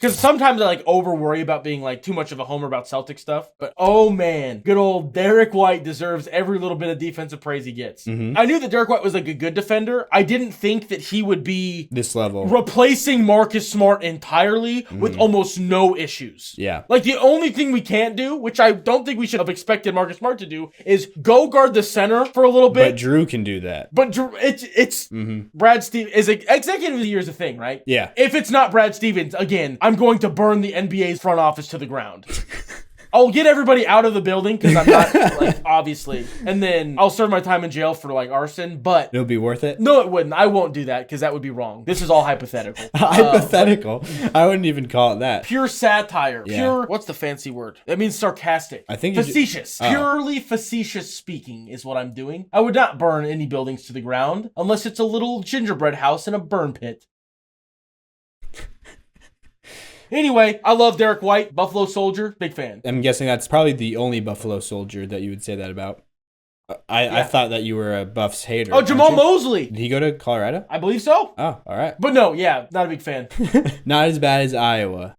Because sometimes I like over worry about being like too much of a homer about Celtic stuff. But oh man, good old Derek White deserves every little bit of defensive praise he gets. I knew that Derek White was like a good defender. I didn't think that he would be this level, replacing Marcus Smart entirely with almost no issues. Yeah. Like the only thing we can't do, which I don't think we should have expected Marcus Smart to do, is go guard the center for a little bit. But Drew can do that. But it's Brad Stevens is executive of the year is a thing, right? Yeah. If it's not Brad Stevens, again, I'm going to burn the NBA's front office to the ground. I'll get everybody out of the building because I'm not, like, obviously. And then I'll serve my time in jail for, like, arson, but... It'll be worth it? No, it wouldn't. I won't do that because that would be wrong. This is all hypothetical. Hypothetical? I wouldn't even call it that. Pure satire. Yeah. Pure... What's the fancy word? That means sarcastic. I think facetious. Purely facetious speaking is what I'm doing. I would not burn any buildings to the ground unless it's a little gingerbread house in a burn pit. Anyway, I love Derek White, Buffalo Soldier, big fan. I'm guessing that's probably the only Buffalo Soldier that you would say that about. I thought that you were a Buffs hater. Oh, Jamal Mosley. Did he go to Colorado? I believe so. Oh, all right. But no, yeah, not a big fan. Not as bad as Iowa.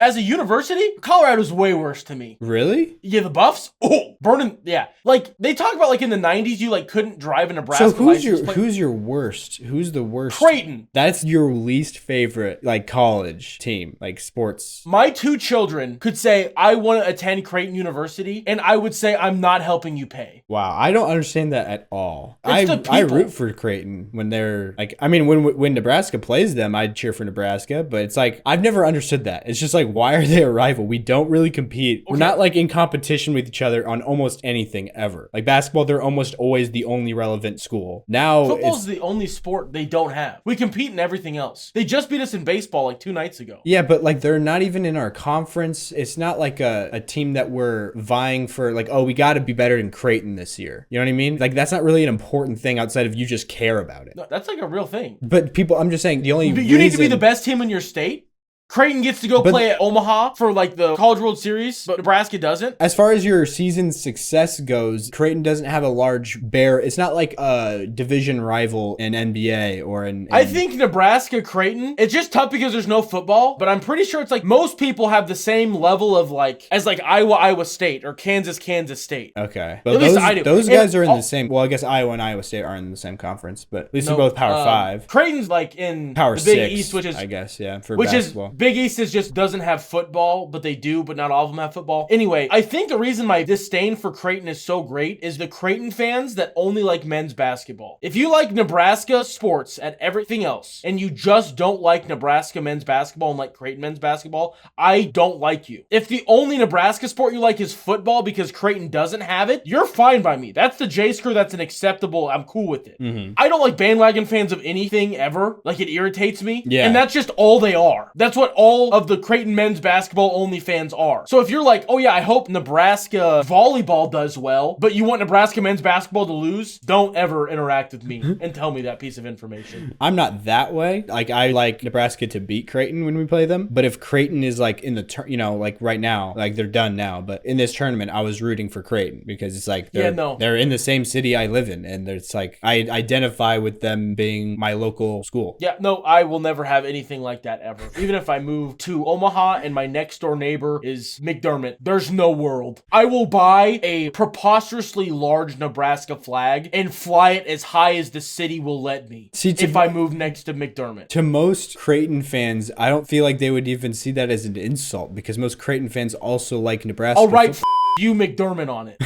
As a university, Colorado's way worse to me. Really? Yeah, the Buffs? Oh, burning. Yeah. Like, they talk about, like, in the 90s, you, like, couldn't drive in Nebraska. So who's your worst? Who's the worst? Creighton. That's your least favorite, like, college team, like, sports. My two children could say, I want to attend Creighton University, and I would say, I'm not helping you pay. Wow, I don't understand that at all. I people. root for Creighton when they're, like, I mean, when Nebraska plays them, I'd cheer for Nebraska, but it's like, I've never understood that. It's just like, why are they a rival? We don't really compete. We're not like in competition with each other on almost anything ever. Like basketball, they're almost always the only relevant school. Now football's the only sport they don't have. We compete in everything else. They just beat us in baseball like 2 nights ago. Yeah, but like they're not even in our conference. It's not like a team that we're vying for like, oh, we got to be better than Creighton this year. You know what I mean? Like that's not really an important thing outside of you just care about it. No, that's like a real thing. But people, I'm just saying the only you need to be the best team in your state. Creighton gets to go play at Omaha for like the College World Series, but Nebraska doesn't. As far as your season success goes, Creighton doesn't have a large bear. It's not like a division rival in NBA or in I think Nebraska, Creighton, it's just tough because there's no football, but I'm pretty sure it's like most people have the same level of like, as like Iowa State or Kansas State. Okay. But at least I do. Those guys are in the same, well, I guess Iowa and Iowa State aren't in the same conference, but at least they're both Power 5. Creighton's like in Power the Big 6, East, which is, I guess, yeah, for which basketball. Big East is just doesn't have football, but they do, but not all of them have football. Anyway, I think the reason my disdain for Creighton is so great is the Creighton fans that only like men's basketball. If you like Nebraska sports at everything else, and you just don't like Nebraska men's basketball and like Creighton men's basketball, I don't like you. If the only Nebraska sport you like is football because Creighton doesn't have it, you're fine by me. That's the J-Screw, that's an acceptable, I'm cool with it. I don't like bandwagon fans of anything ever. Like, it irritates me. Yeah. And that's just all they are. That's what all of the Creighton men's basketball only fans are. So if you're like, oh yeah, I hope Nebraska volleyball does well, but you want Nebraska men's basketball to lose, don't ever interact with me and tell me that piece of information. I'm not that way. Like, I like Nebraska to beat Creighton when we play them, but if Creighton is like in the, like right now, like they're done now, but in this tournament, I was rooting for Creighton because it's like, they're in the same city I live in, and it's like, I identify with them being my local school. Yeah, no, I will never have anything like that ever. Even if I move to Omaha and my next door neighbor is McDermott, there's no world. I will buy a preposterously large Nebraska flag and fly it as high as the city will let me if I move next to McDermott. To most Creighton fans, I don't feel like they would even see that as an insult because most Creighton fans also like Nebraska. All right, you McDermott on it.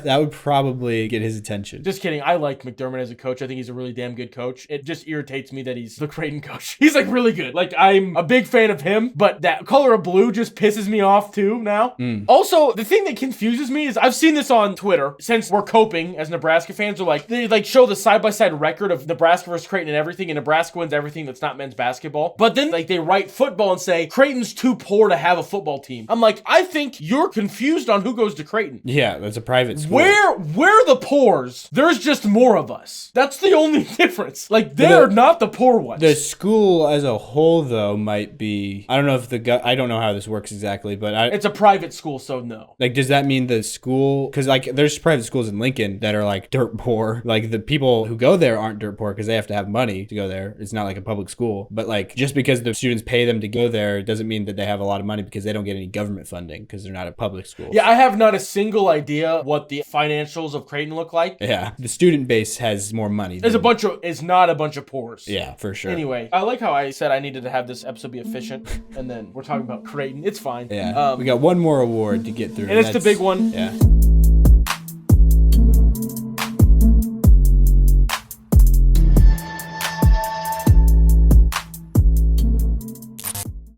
That would probably get his attention. Just kidding. I like McDermott as a coach. I think he's a really damn good coach. It just irritates me that he's the Creighton coach. He's like really good. Like, I'm a big fan of him, but that color of blue just pisses me off too now. Also, the thing that confuses me is I've seen this on Twitter since we're coping as Nebraska fans. Are like, they like show the side-by-side record of Nebraska versus Creighton and everything, and Nebraska wins everything that's not men's basketball. But then like they write football and say Creighton's too poor to have a football team. I'm like, I think you're confused on who goes to Creighton. Yeah, that's a private school. We're the poors. There's just more of us. That's the only difference. Like, they're not the poor ones. The school as a whole, though, might be... I don't know if I don't know how this works exactly, but it's a private school, so no. Like, does that mean the school... Because, like, there's private schools in Lincoln that are, like, dirt poor. Like, the people who go there aren't dirt poor because they have to have money to go there. It's not like a public school. But, like, just because the students pay them to go there doesn't mean that they have a lot of money because they don't get any government funding because they're not a public school. Yeah, I have not a single idea what the financials of Creighton look like. Yeah, the student base has more money. It's not a bunch of poors. Yeah, for sure. Anyway, I like how I said I needed to have this episode be efficient, and then we're talking about Creighton. It's fine. Yeah, we got one more award to get through. And it's the big one. Yeah.